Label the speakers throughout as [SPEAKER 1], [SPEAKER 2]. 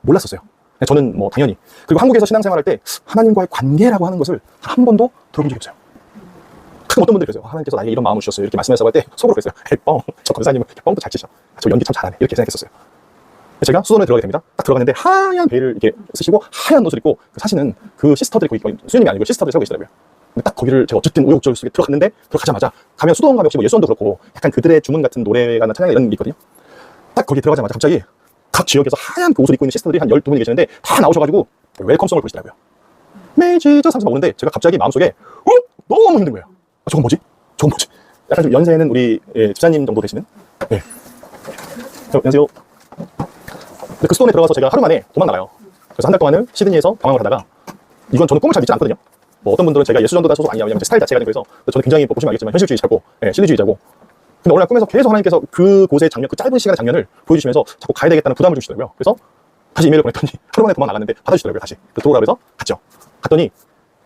[SPEAKER 1] 몰랐었어요. 저는 뭐 당연히. 그리고 한국에서 신앙생활할 때 하나님과의 관계라고 하는 것을 한 번도 들어본 적이 없어요. 그럼 어떤 분들이 그러세요. 하나님께서 나에게 이런 마음을 주셨어요. 이렇게 말씀하셨을 때 속으로 그랬어요. 에이 뻥. 저 권사님은 뻥도 잘 치셔. 저 연기 참 잘하네. 이렇게 생각했었어요. 제가 수도원에 들어가게 됩니다. 딱 들어갔는데 하얀 베일을 이렇게 쓰시고 하얀 옷을 입고 사실은 그 시스터들이 거기 수녀님이 아니고 시스터들이 살고 계시더라고요. 근데 딱 거기를 제가 어쨌든 우여곡절 속에 들어갔는데 들어가자마자 가면 수도원 가면 역시 뭐 예수원도 그렇고 약간 그들의 주문 같은 노래가 찬양 이런 게 있거든요. 딱 거기 들어가자마자 갑자기 각 지역에서 하얀 그 옷을 입고 있는 시스터들이 한 12분이 계시는데 다 나오셔가지고 웰컴송을 부르시더라고요. 매지저 상승 오는데 제가 갑자기 마음속에 너무 힘든 거예요. 아, 저건 뭐지? 저건 뭐지? 약간 좀 연세는 우리 집사님 정도 되시는? 네. 안녕하세요. 그 수도원에 들어가서 제가 하루 만에 도망 나가요. 그래서 한 달 동안을 시드니에서 방황을 하다가 이건 저는 꿈을 잘 믿지 않거든요. 뭐 어떤 분들은 제가 예수전도단 소속 아니냐, 왜냐면 제 스타일 자체가 그래서 저는 굉장히 보시면 알겠지만 현실주의자고 실리주의자고. 근데 어느 날 꿈에서 계속 하나님께서 그곳의 장면, 그 짧은 시간의 장면을 보여주시면서 자꾸 가야 되겠다는 부담을 주시더라고요. 그래서 다시 이메일을 보냈더니 하루 만에 도망 나갔는데 받아주시더라고요. 다시 들어오라 그래서 갔죠. 갔더니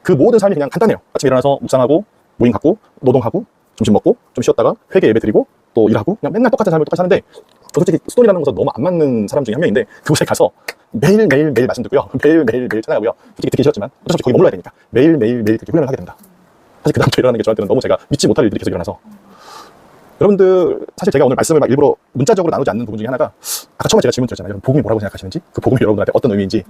[SPEAKER 1] 그 모든 삶이 그냥 간단해요. 아침에 일어나서 묵상하고 모임 갖고 노동하고 점심 먹고 좀 쉬었다가 회개 예배 드리고 또 일하고 그냥 맨날 똑같은 삶을 똑같이 하는데 솔직히 수도원이라는 곳은 너무 안 맞는 사람 중에 한 명인데 그곳에 가서 매일 말씀 듣고요. 매일 찬양하고요. 솔직히 듣기 싫었지만 어차피 거기 머물러야 되니까 매일 그렇게 훈련을 하게 됩니다. 사실 그 다음부터 일어나는 게 저한테는 너무 제가 믿지 못할 일들이 계속 일어나서 여러분들 사실 제가 오늘 말씀을 막 일부러 문자적으로 나누지 않는 부분 중에 하나가 아까 처음에 제가 질문 드렸잖아요. 여러분 복음이 뭐라고 생각하시는지 그 복음이 여러분한테 어떤 의미인지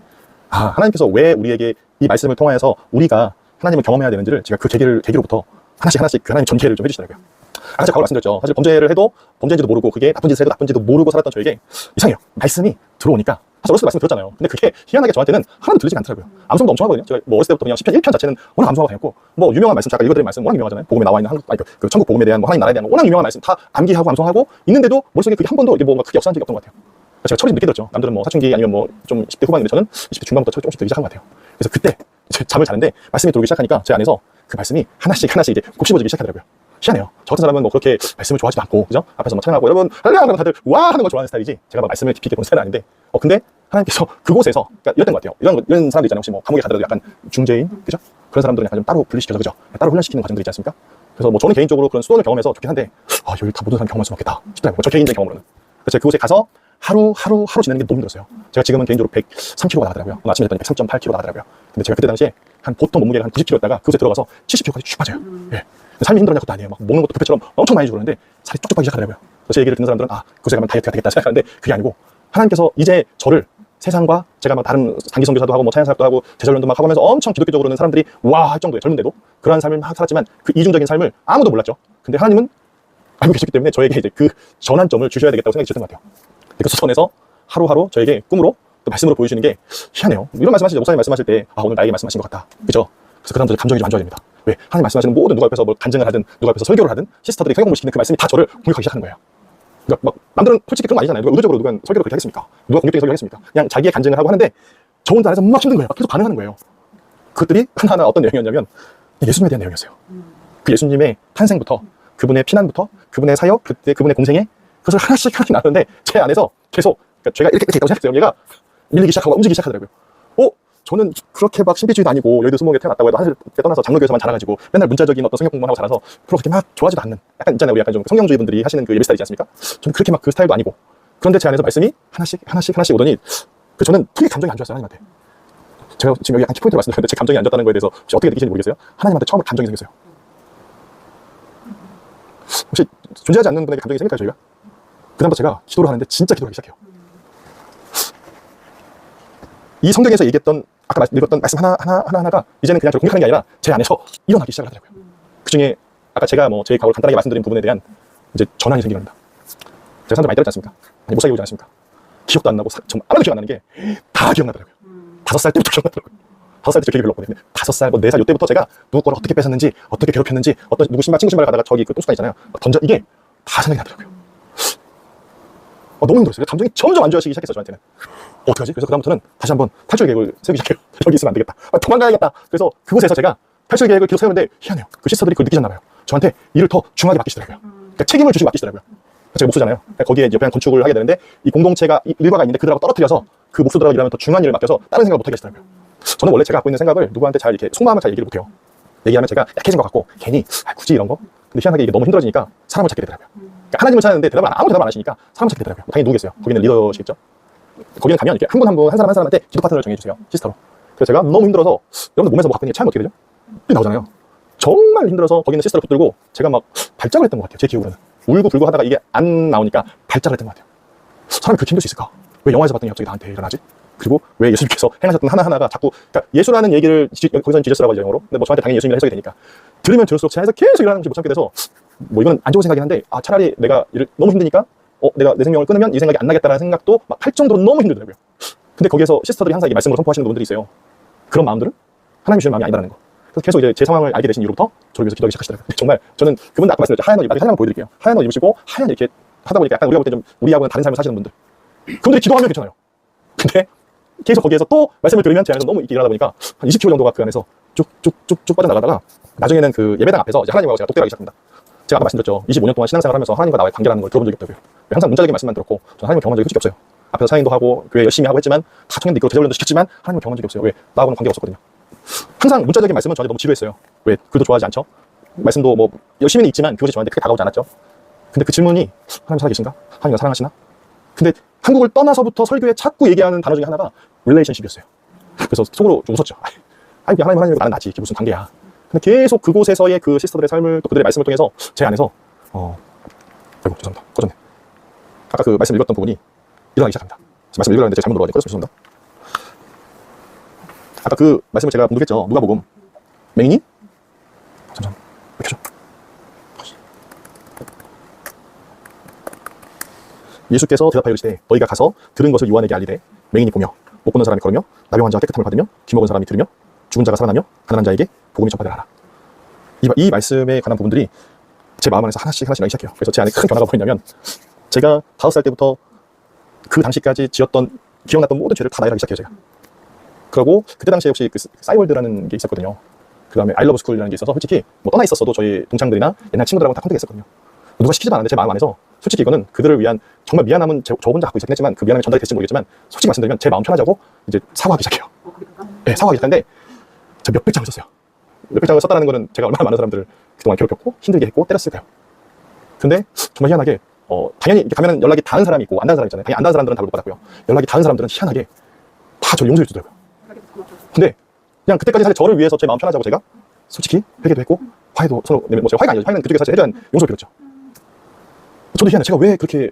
[SPEAKER 1] 하나님께서 왜 우리에게 이 말씀을 통하여서 우리가 하나님을 경험해야 되는지를 제가 그 계기로부터 하나씩 그 하나님 전개를 좀 해주시더라고요. 아까 제가 말씀드렸죠. 사실 범죄를 해도 범죄인지도 모르고 그게 나쁜 짓을 해도 나쁜지도 모르고 살았던 저에게 이상해요. 말씀이 들어오니까 사실 어렸을 때 말씀 들었잖아요. 근데 그게 희한하게 저한테는 하나도 들리지 않더라고요. 암송도 엄청 하거든요. 제가 뭐 어렸을 때부터 그냥 시편 1편 자체는 워낙 암송하고 다녔고 뭐 유명한 말씀 제가 읽어드린 말씀 워낙 유명하잖아요. 복음에 나와 있는 그 천국 복음에 대한 뭐 하나님 나라에 대한 워낙 유명한 말씀 다 암기하고 암송하고 있는데도 머릿속에 그게 한 번도 이게 뭔가 크게 역사한 적이 없던 것 같아요. 제가 철이 좀 늦게 들었죠. 남들은 뭐 사춘기 아니면 뭐 좀 10대 후반인데 저는 20대 중반부터 철이 조금씩 들기 시작한 것 같아요. 그래서 그때 잠을 자는데 말씀이 들어오기 시작하니까 제 안에서 그 말씀이 하나씩 이제 곱씹어지기 시작하더라고요. 희한해요. 저 같은 사람은 뭐 그렇게 말씀을 좋아하지도 않고, 그죠? 앞에서 뭐 찬양하고, 여러분, 할렐루야! 하면 다들 와! 하는 걸 좋아하는 스타일이지. 제가 막 말씀을 깊이 있게 보는 스타일은 아닌데, 근데 하나님께서 그곳에서, 그러니까 이랬던 것 같아요. 이런 사람들 있잖아요. 혹시 뭐 감옥에 가더라도 약간 중재인, 그죠? 그런 사람들은 약간 좀 따로 분리시켜서, 그죠? 따로 훈련시키는 과정들이 있지 않습니까? 그래서 뭐 저는 개인적으로 그런 수원을 경험해서 좋긴 한데, 여기 다 모든 사람 경험할 수는 없겠다 싶더라고요. 저 개인적인 경험으로는. 그래서 제가 그곳에 가서 하루 지내는 게 너무 힘들었어요. 제가 지금은 개인적으로 103kg가 나가더라고요. 오늘 아침에 했더니 103.8kg 나가더라고요. 근데 제가 그때 당시에 한 보통 몸무게가 한 90kg였다가 그곳에 들어가서 70kg까지 쭉 빠져요. 예. 삶이 힘들었냐 것도 아니에요. 막 먹는 것도 부패처럼 엄청 많이 주고 그러는데 살이 쭉쭉 빠지기 시작하더라고요. 그래서 제 얘기를 듣는 사람들은 그곳에 가면 다이어트가 되겠다 생각하는데 그게 아니고 하나님께서 이제 저를 세상과 제가 막 다른 단기 선교사도 하고 뭐 찬양사역도 하고 제자훈련도 막 하면서 엄청 기독교적으로는 사람들이 와 할 정도의 젊은데도 그러한 삶을 막 살았지만 그 이중적인 삶을 아무도 몰랐죠. 근데 하나님은 알고 계셨기 때문에 저에게 이제 그 전환점을 주셔야 되겠다고 생각이 들었던 것 같아요. 그 수선에서 하루하루 저에게 꿈으로 또 말씀으로 보여주시는 게 희한해요. 이런 말씀하실 때 목사님 말씀하실 때 오늘 나에게 말씀하신 것 같다. 그죠? 그래서 그 사람들 감정이 좀 안 좋아집니다. 왜? 하나님 말씀하시는 모든 누가 옆에서 뭐 간증을 하든 누가 옆에서 설교를 하든 시스터들이 성경을 시키는 그 말씀이 다 저를 공격하기 시작하는 거예요. 그러니까 막 남들은 솔직히 그런 거 아니잖아요. 누가 의도적으로 누가 설교를 그렇게 하겠습니까? 누가 공격적인 설교를 하겠습니까? 그냥 자기의 간증을 하고 하는데 저 혼자 안에서 막 힘든 거예요. 계속 반응하는 거예요. 그것들이 하나하나 어떤 내용이었냐면 예수님에 대한 내용이었어요. 그 예수님의 탄생부터 그분의 피난부터 그분의 사역 그때 그분의 공생애 그것을 하나씩 나누는데 제 안에서 계속 그러니까 제가 이렇게 있다고 생각했어요. 얘가 밀리기 시작하고 움직이기 시작하더라고요. 저는 그렇게 막 신비주의도 아니고 여의도 수목에 태어났다고 해도 하늘에 떠나서 장로교에서만 자라가지고 맨날 문자적인 어떤 성경 공부만 하고 자라서 별로 그렇게 막 좋아하지도 않는 약간 있잖아요. 우리 약간 좀 성경주의 분들이 하시는 그 예배 스타일이지 않습니까? 저는 그렇게 막 그 스타일도 아니고 그런데 제 안에서 말씀이 하나씩 오더니 저는 되게 감정이 안 좋았어요. 하나님한테. 제가 지금 여기 약간 키포인트로 말씀드렸는데 제 감정이 안 좋다는 거에 대해서 혹시 어떻게 느끼시는지 모르겠어요. 하나님한테 처음으로 감정이 생겼어요. 혹시 존재하지 않는 분에게 감정이 생길까요, 저희가? 그 다음부터 제가 기도를 하는데 진짜 기도를 하기 시작해요. 이 성경에서 얘기했던 아까 읽었던 말씀 하나가 이제는 그냥 저를 공격하는 게 아니라 제 안에서 일어나기 시작을 하더라고요. 그 중에 아까 제가 뭐 제 과거를 간단하게 말씀드린 부분에 대한 이제 전환이 생기는 겁니다. 제가 사람들 많이 때렸지 않습니까? 아니 못 살게 보지 않습니까? 기억도 안 나고 정말 아무도 기억 안 나는 게 다 기억나더라고요. 5살 때부터 기억나더라고요. 5살 때 저 기억이 별로 없거든요. 5살, 뭐 4살 이때부터 제가 누구 거를 어떻게 뺏었는지, 어떻게 괴롭혔는지, 누구 친구 신발 가다가 저기 그 똥수가 있잖아요. 던져 이게 다 생각이 나더라고요. 너무 힘들었어요. 감정이 점점 안 좋아지기 시작했어요, 저한테는. 어떡하지? 그래서 그다음부터는 다시 한번 탈출 계획을 세우기 시작해요. 여기 있으면 안 되겠다. 도망가야겠다. 그래서 그곳에서 제가 탈출 계획을 계속 세우는데 희한해요. 그 시스터들이 그걸 느끼셨나 봐요. 저한테 일을 더 중하게 맡기시더라고요. 그러니까 책임을 주시고 맡기시더라고요. 제가 목수잖아요. 그러니까 거기에 옆에 한 건축을 하게 되는데 이 공동체가 일과가 있는데 그들하고 떨어뜨려서 그 목수들하고 일하면 더 중요한 일을 맡겨서 다른 생각을 못하게 하시더라고요. 저는 원래 제가 갖고 있는 생각을 누구한테 잘 이렇게 속마음을 잘 얘기를 못해요. 얘기하면 제가 약해진 것 같고 괜히 굳이 이런 거? 근데 희한하게 이게 너무 힘들어지니까 사람을 찾게 되더라고요. 그러니까 하나님을 찾는데 아무 대답 안 하시니까 사람을 찾게 되더라고요. 당연히 누구겠어요? 거기는 리더시겠죠? 거기는 가면 이렇게 한 분 한 분, 한 사람 한 사람한테 기도 파트너를 정해주세요. 시스터로. 그래서 제가 너무 힘들어서, 여러분들 몸에서 뭐 가끔씩 체하면 어떻게 되죠? 삐 나오잖아요. 정말 힘들어서 거기는 시스터를 붙들고 제가 막 발작을 했던 것 같아요. 제 기억으로는. 울고 불고 하다가 이게 안 나오니까 발작을 했던 것 같아요. 사람이 그렇게 힘들 수 있을까? 왜 영화에서 봤더니 갑자기 나한테 일어나지? 그리고 왜 예수님께서 행하셨던 하나하나가 자꾸, 그러니까 예수라는 얘기를 거기서는 지저스라고 하죠, 영어로. 근데 뭐 저한테 당연히 예수님이라 해석이 되니까. 들으면 들을수록 제 안에서 계속 일어나는 것이 못 참게 돼서, 뭐 이건 안 좋은 생각이긴 한데, 아, 차라리 내가 일을 너무 힘드니까, 내가 내 생명을 끊으면 이 생각이 안 나겠다라는 생각도 막 할 정도로 너무 힘들더라고요. 근데 거기에서 시스터들이 항상 이 말씀으로 선포하시는 분들이 있어요. 그런 마음들은 하나님이 주신 마음이 아니다라는 거. 그래서 계속 이제 제 상황을 알게 되신 이후부터 저를 위해서 기도하기 시작하시더라고요. 근데 정말 저는 그분도 아까 말씀드렸죠. 하얀 옷, 나중에 사진 한번 보여드릴게요. 하얀 옷 입으시고 하얀 이렇게 하다 보니까 약간 우리가 볼 때 좀 우리하고는 다른 삶을 사시는 분들. 그분들이 기도하면 괜찮아요. 근데 계속 거기에서 또 말씀을 들으면 제 안에서 너무 있게 일어나다 보니까 한 20km 정도가 그 안에서 쭉쭉쭉쭉 빠져나가다가 나중에는 그 예배당 앞에서 이제 하나님과 제가 똑대하기 시작합니다. 제가 아까 말씀드렸죠. 25년 동안 신앙생활을 하면서 하나님과 나와의 관계라는 걸 들어본 적이 없다고요. 항상 문자적인 말씀만 들었고 저는 하나님을 경험한 적이 솔직히 없어요. 앞에서 사행도 하고 교회 열심히 하고 했지만 다 청년도 있고 제자훈련도 시켰지만 하나님을 경험한 적이 없어요. 왜? 나하고는 관계가 없었거든요. 항상 문자적인 말씀은 저한테 너무 지루했어요. 왜? 글도 좋아하지 않죠? 말씀도 뭐 열심히는 있지만 그것이 저한테 크게 다가오지 않았죠. 근데 그 질문이 하나님 살아계신가? 하나님을 사랑하시나? 근데 한국을 떠나서부터 설교에 자꾸 얘기하는 단어 중에 하나가 릴레이션십이었어요. 그래서 속으로 좀 웃었죠. 아니 하나님 나는 나지. 이게 무슨 관계야. 근데 계속 그곳에서의 그 시스터들의 삶을 또 그들의 말씀을 통해서 제 안에서 아이고 죄송합니다. 꺼졌네. 아까 그 말씀 읽었던 부분이 일어나기 시작합니다. 말씀 읽으려는데 제가 잘못 눌러가지고 꺼졌어요. 죄송합니다. 아까 그 말씀을 제가 봉독했죠. 누가복음. 맹인이? 잠시만. 왜 켜져? 예수께서 대답하여 이르시되 너희가 가서 들은 것을 요한에게 알리되 맹인이 보며 못 보는 사람이 걸으며 나병 환자가 깨끗함을 받으며 귀먹은 사람이 들으며 죽은 자가 살아나며 가난한 자에게 복음이 전파되라 하라. 이 말씀에 관한 부분들이 제 마음 안에서 하나씩 나기 시작해요. 그래서 제 안에 큰 변화가 보이냐면 제가 5살 때부터 그 당시까지 지었던 기억났던 모든 죄를 다 나열하기 시작해요. 제가. 그리고 그때 당시에 혹시 그 싸이월드라는 게 있었거든요. 그 다음에 아이러브 스쿨이라는 게 있어서 솔직히 뭐 떠나 있었어도 저희 동창들이나 옛날 친구들하고 다 컨택했었거든요. 누가 시키지도 않았는데 제 마음 안에서 솔직히 이거는 그들을 위한 정말 미안함은 저 혼자 갖고 있었긴 했지만 그 미안함이 전달이 됐을지 모르겠지만 솔직히 말씀드리면 제 마음 편하자고 이제 사과하기 시작해요. 네, 사과하기 시작하는데 저 몇백 장을 썼어요. 몇백 장을 썼다는 거는 제가 얼마나 많은 사람들을 그동안 괴롭혔고 힘들게 했고 때렸을까요. 근데 정말 희한하게 당연히 이렇게 가면 연락이 닿은 사람이 있고 안 닿은 사람이 있잖아요. 당연히 안 닿은 사람들은 답을 못 받았고요. 연락이 닿은 사람들은 희한하게 다 저를 용서해 주더라고요. 근데 그냥 그때까지 사실 저를 위해서 제 마음 편하자고 제가 솔직히 회개도 했고 화해도 서로 뭐 제가 화해가 아니죠. 화해는 그쪽에 사실 해줘야 하는 용서를 빌었죠. 저도 희한해. 제가 왜 그렇게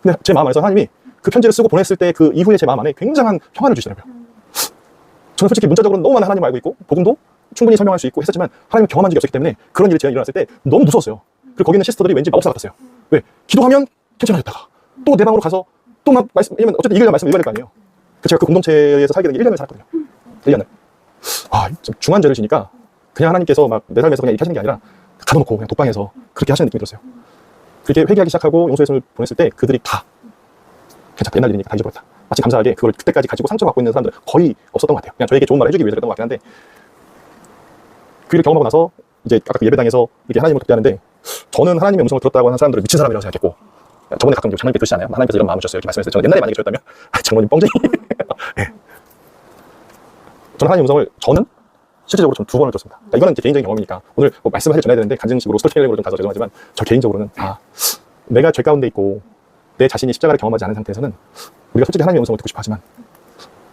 [SPEAKER 1] 근데 제 마음 안에서 하나님이 그 편지를 쓰고 보냈을 때 그 이후에 제 마음 안에 굉장한 평화를 주시더라고요. 저는 솔직히 문자적으로는 너무 많은 하나님을 알고 있고 복음도 충분히 설명할 수 있고 했었지만 하나님을 경험한 적이 없었기 때문에 그런 일이 제가 일어났을 때 너무 무서웠어요. 그리고 거기 있는 시스터들이 왠지 마법사 같았어요. 왜? 기도하면 괜찮아졌다가 또 내 방으로 가서 또 막 말씀, 왜냐면 어쨌든 읽으려면 말씀을 읽어야 될 거 아니에요. 제가 그 공동체에서 살게 된 게 1년을 살았거든요. 1년을. 좀 중한 죄를 지니까 그냥 하나님께서 막 내 삶에서 그냥 이렇게 하시는 게 아니라 가둬놓고 그냥 독방에서 그렇게 하시는 느낌이 들었어요. 그렇게 회개하기 시작하고 용서의 보냈을 때 그들이 다 괜찮다. 옛날 일이니까 다 잊어버렸다. 마치 감사하게 그걸 그때까지 가지고 상처받고 있는 사람들은 거의 없었던 것 같아요. 그냥 저에게 좋은 말을 해주기 위해서 그랬던 것 같긴 한데 그 일을 경험하고 나서 이제 아까 그 예배당에서 이렇게 하나님을 독대하는데 저는 하나님의 음성을 들었다고 하는 사람들을 미친 사람이라고 생각했고 저번에 가끔 장로님께 그러시잖아요. 하나님께서 이런 마음을 주셨어요. 이렇게 말씀했을 때 저는 옛날에 만약에 저였다면 장로님 뻥쟁이. 네. 저는 하나님의 음성을 저는 실제적으로 전 2번을 들었습니다. 그러니까 이거는 제 개인적인 경험이니까 오늘 뭐 말씀을 해서 전해야 되는데 간증식으로 스토리텔링으로 좀 가서 죄송하지만 저 개인적으로는 내가 죄 가운데 있고 내 자신이 십자가를 경험하지 않은 상태에서는 우리가 솔직히 하나님의 음성을 듣고 싶어 하지만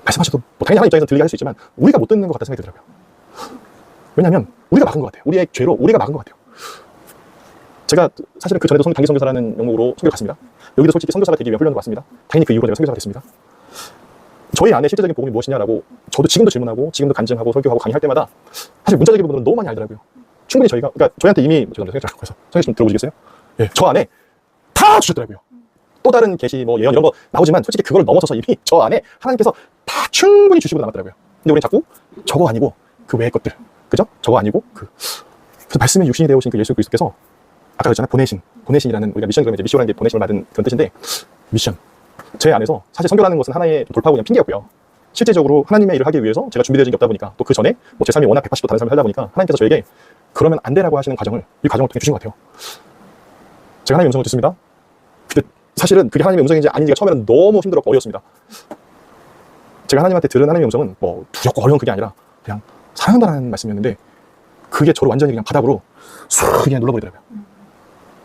[SPEAKER 1] 말씀하셔도 뭐 당연히 하나님 입장에서 들리게 할 수 있지만 우리가 못 듣는 것 같다는 생각이 들더라고요. 왜냐하면 우리가 막은 것 같아요. 우리의 죄로 우리가 막은 것 같아요. 제가 사실은 그 전에도 단기 선교사라는 명목으로 선교를 갔습니다. 여기도 솔직히 선교사가 되기 위한 훈련을 받습니다. 당연히 그 이후로 제가 선교사가 됐습니다. 저희 안에 실제적인 복음이 무엇이냐라고 저도 지금도 질문하고 지금도 간증하고 설교하고 강의할 때마다 사실 문자적인 부분은 너무 많이 알더라고요. 충분히 저희가 그러니까 저희한테 이미 죄송합니다. 생각 해서 선생님 좀 들어보시겠어요? 예, 저 안에 다 주셨더라고요. 또 다른 계시 뭐 예언 이런 거 나오지만 솔직히 그걸 넘어서서 이미 저 안에 하나님께서 다 충분히 주시고 남았더라고요. 근데 우리는 자꾸 저거 아니고 그 외의 것들, 그죠? 저거 아니고 그래서 말씀의 육신이 되어 오신 그 예수 그리스도께서 아까 그랬잖아요. 보내신이라는 우리가 미션 그러면 이제 미션이라는 게 보내심을 받은 그런 뜻인데 미션. 제 안에서 사실 선교라는 것은 하나의 돌파구 그냥 핑계였고요. 실제적으로 하나님의 일을 하기 위해서 제가 준비되어진 게 없다 보니까 또 그 전에 뭐 제 삶이 워낙 180도 다른 삶을 살다 보니까 하나님께서 저에게 그러면 안 되라고 하시는 과정을 이 과정을 통해 주신 것 같아요. 제가 하나님의 음성을 듣습니다. 근데 사실은 그게 하나님의 음성인지 아닌지가 처음에는 너무 힘들었고 어려웠습니다. 제가 하나님한테 들은 하나님의 음성은 뭐 두렵고 어려운 그게 아니라 그냥 사랑한다는 말씀이었는데 그게 저를 완전히 그냥 바닥으로 쑥 그냥 눌러버리더라고요.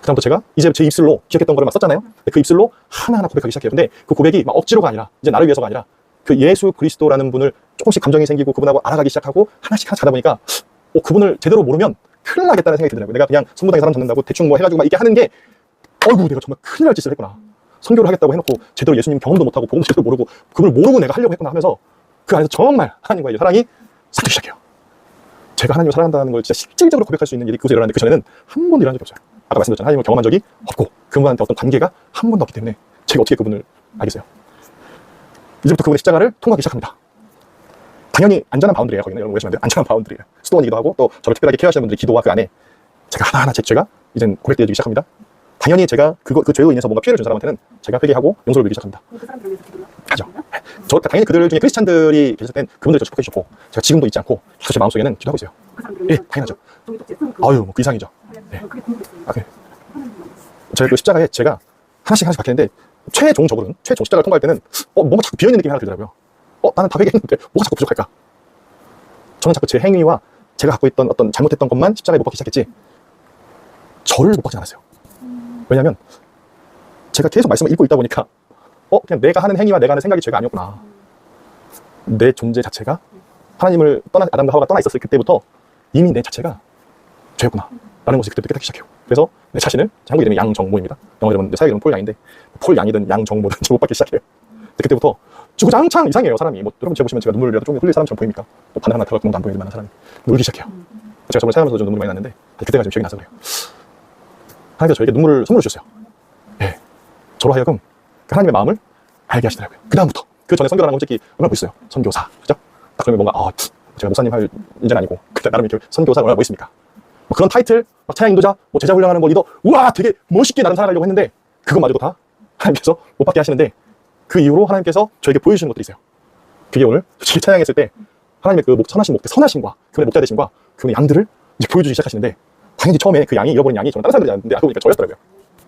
[SPEAKER 1] 그다음부터 제가 이제 제 입술로 기억했던 거를 막 썼잖아요. 그 입술로 하나하나 고백하기 시작해요. 근데 그 고백이 막 억지로가 아니라 이제 나를 위해서가 아니라 그 예수 그리스도라는 분을 조금씩 감정이 생기고 그분하고 알아가기 시작하고 하나씩 하다 보니까 그분을 제대로 모르면 큰일 나겠다는 생각이 들더라고요. 내가 그냥 성부당에 사람 잡는다고 대충 뭐 해가지고 막 이렇게 하는 게 어이구 내가 정말 큰일 날 짓을 했구나. 선교를 하겠다고 해놓고 제대로 예수님 경험도 못하고 복음도 제대로 모르고 그걸 모르고 내가 하려고 했구나 하면서 그 안에서 정말 하나님과의 사랑이 쌓이기 시작해요. 제가 하나님을 사랑한다는 걸 진짜 실질적으로 고백할 수 있는 일이 그곳에 일어났는데 그 전에는 한 번도 일어난 적이 없어요. 아까 말씀드렸잖아요. 하나님을 경험한 적이 없고 그분한테 어떤 관계가 한 번도 없기 때문에 제가 어떻게 그분을 알겠어요. 이제부터 그분의 십자가를 통과하기 시작합니다. 당연히 안전한 바운드리에요. 거기는 여러분 오해하시면 안 돼요. 안전한 바운드리에요. 수도원이기도 하고 또 저를 특별하게 케어하시는 분들의 기도와 그 안에 제가 하나하나 제 죄가 이젠 고백되어지기 시작합니다. 당연히 제가 그 죄로 인해서 뭔가 피해를 준 사람한테는 제가 회개하고 용서를 빌기 시작합니다.
[SPEAKER 2] 그 사람들을 위해서 기도를
[SPEAKER 1] 하죠. 당연히 그들 중에 크리스찬들이 계실 땐 그분들 저 축복해 주셨고 제가 지금도 잊지 않고 계속 제 마음속에는 기도하고 있어요.
[SPEAKER 2] 그 사람들을
[SPEAKER 1] 예,
[SPEAKER 2] 위해서
[SPEAKER 1] 당연하죠.
[SPEAKER 2] 저기 또 제품
[SPEAKER 1] 아유, 뭐 그 이상이죠.
[SPEAKER 2] 네. 그게 궁금했어요.
[SPEAKER 1] 아, 그래. 제가 그 십자가에 제가 하나씩 박혔는데 최종적으로는 최종 십자가를 통과할 때는 뭔가 자꾸 비어있는 느낌이 하나 들더라고요. 나는 다 회개했는데 뭐가 자꾸 부족할까? 저는 자꾸 제 행위와 제가 갖고 있던 어떤 잘못했던 것만 십자가에 못 박기 시작했지 저를 못 박지 않았어요. 왜냐하면 제가 계속 말씀을 읽고 있다 보니까 그냥 내가 하는 행위와 내가 하는 생각이 죄가 아니었구나. 내 존재 자체가 하나님을 아담과 하와가 떠나 있었을 그때부터 이미 내 자체가 죄였구나 라는 것을 그때부터 깨닫기 시작해요. 그래서 내 자신을 한국 이름이 양정모입니다. 영어 이름은 사역 이름은 폴 양인데 폴 양이든 양정모든 못 받기 시작해요. 그때부터 주구장창 이상해요 사람이. 여러분 제가 보시면 제가 눈물이라도 조금 흘릴 사람처럼 보입니까? 바늘 하나 들어갈 구멍도 안 보이는 만한 사람이 울기 시작해요. 제가 정말 생각하면서 좀 눈물이 많이 났는데 그때가 좀 기억이 나서 그래요. 하나님께서 저에게 눈물을 선물로 주셨어요. 예, 저로 하여금 하나님의 마음을 알게 하시더라고요. 그 다음부터 그 전에 선교라는 건 솔직히 얼마나 멋있어요. 선교사, 그죠? 딱 그러면 뭔가 제가 목사님 할 인재는 아니고 그때 나름 이렇게 선교사 얼마나 멋있습니까? 그런 타이틀, 찬양 인도자, 제자 훈련하는 거 리더, 우와 되게 멋있게 나름 살아가려고 했는데 그것마저도 다 하나님께서 못 받게 하시는데 그 이후로 하나님께서 저에게 보여주시는 것들이 있어요. 그게 오늘 솔직히 찬양했을 때 하나님의 그 선하신 목대, 선하심과 그분의 목자 되심과 그분의 양들을 이제 보여주기 시작하시는데 당연히 처음에 그 양이 잃어버린 양이 저는 다른 사람들이 아닌데 알고 보니까 저였더라고요.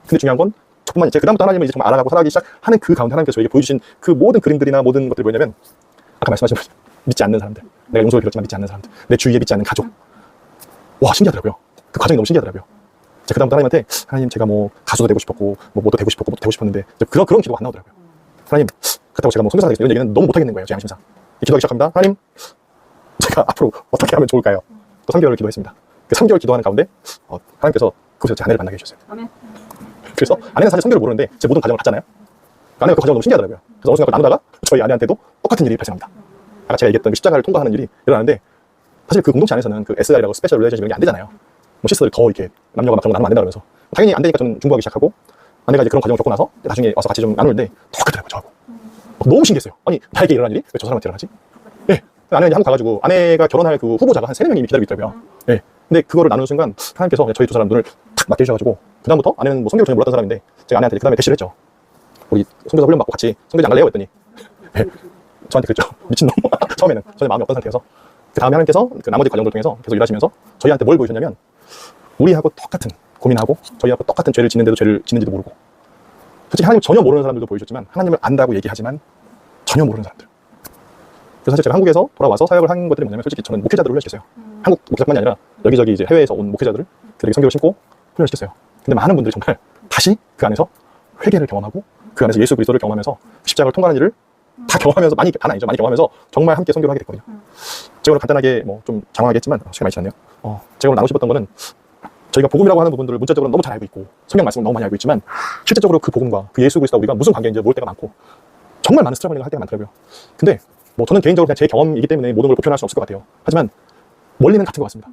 [SPEAKER 1] 근데 중요한 건 조금만 이제 그다음부터 하나님을 이제 정말 알아가고 살아가기 시작하는 그 가운데 하나님께서 저에게 보여주신 그 모든 그림들이나 모든 것들이 뭐냐면 아까 말씀하신 믿지 않는 사람들, 내가 용서를 빌었지만 믿지 않는 사람들, 내 주위에 믿지 않는 가족. 와 신기하더라고요. 그 과정이 너무 신기하더라고요. 제가 그다음부터 하나님한테 하나님 제가 뭐 가수도 되고 싶었고 뭐도 되고 싶었고 뭐도 되고 싶었는데 그런 기도가 안 나오더라고요. 하나님 그렇다고 제가 뭐 선교사 되겠습니다 이런 얘기는 너무 못하겠는 거예요. 제 양심상. 기도하기 시작합니다. 하나님 제가 앞으로 어떻게 하면 좋을까요? 또 3개월을 기도했습니다. 그 3개월 기도하는 가운데 하나님께서 그곳에서 제 아내를 만나게 해주셨어요.
[SPEAKER 2] 아멘.
[SPEAKER 1] 그래서 아내는 사실 성교를 모르는데 제 모든 과정을 봤잖아요. 아내가 그 과정이 너무 신기하더라고요. 그래서 어느 순간 나누다가 저희 아내한테도 똑같은 일이 발생합니다. 아까 제가 얘기했던 그 십자가를 통과하는 일이 일어나는데 사실 그 공동체 안에서는 그 SR이라고 스페셜 릴레이션십 이런 게 안 되잖아요. 뭐 시스터를 더 이렇게 남녀가 막 그런 거 나누면 안 된다 그러면서 당연히 안 되니까 저는 중보하기 시작하고 아내가 이제 그런 과정을 겪고 나서 나중에 와서 같이 좀 나누는데 똑같더라고요 저하고. 너무 신기했어요. 아니 나에게 일어난 일이 왜 저 사람한테 일어나지? 예. 아내가 이제 한국 가가지고 아내가 결혼할 그 후보자가 한 3-4명이 기다리고 있더라고요. 예. 근데 그거를 나누는 순간 하나님께서 저희 두 사람 눈을 탁 맞게 해주셔가지고 그 다음부터 아내는 뭐 선교를 전혀 몰랐던 사람인데 제가 아내한테 그 다음에 대시를 했죠. 우리 선교사 훈련 받고 같이 선교지 안 갈래요? 했더니 예. 저한테 그랬죠. 미친놈. 처음에는 전혀 마음이 없던 상태여서 그 다음에 하나님께서 그 나머지 과정들 통해서 계속 일하시면서 저희한테 뭘 보여주셨냐면 우리하고 똑같은 고민하고 저희하고 똑같은 죄를 짓는데도 죄를 짓는지도 모르고 솔직히 하나님 전혀 모르는 사람들도 보여주셨지만 하나님을 안다고 얘기하지만 전혀 모르는 사람들. 그래서 사실 제가 한국에서 돌아와서 사역을 한 것들이 뭐냐면 솔직히 저는 목회자들을 훈련시켰어요. 한국 목회자뿐만이 아니라 여기저기 이제 해외에서 온 목회자들을 그들에게 선교를 심고 훈련시켰어요. 근데 많은 분들이 정말 다시 그 안에서 회개를 경험하고 그 안에서 예수 그리스도를 경험하면서 십자가를 통과하는 일을 다 경험하면서 많이 경험하면서 정말 함께 선교를 하게 됐거든요. 제가 오늘 간단하게 뭐 좀 장황하게 했지만 시간이 많지 않네요. 제가 오늘 나누고 싶었던 거는 저희가 복음이라고 하는 부분들을 문자적으로 너무 잘 알고 있고 성경 말씀을 너무 많이 알고 있지만 실제적으로 그 복음과 그 예수 그리스도와 우리가 무슨 관계인지 모를 때가 많고 정말 많은 스트러글링을 할 때가 많더라고요. 근데 뭐 저는 개인적으로 그냥 제 경험이기 때문에 모든 걸 보편할 수 없을 것 같아요. 하지만 원리는 같은 것 같습니다.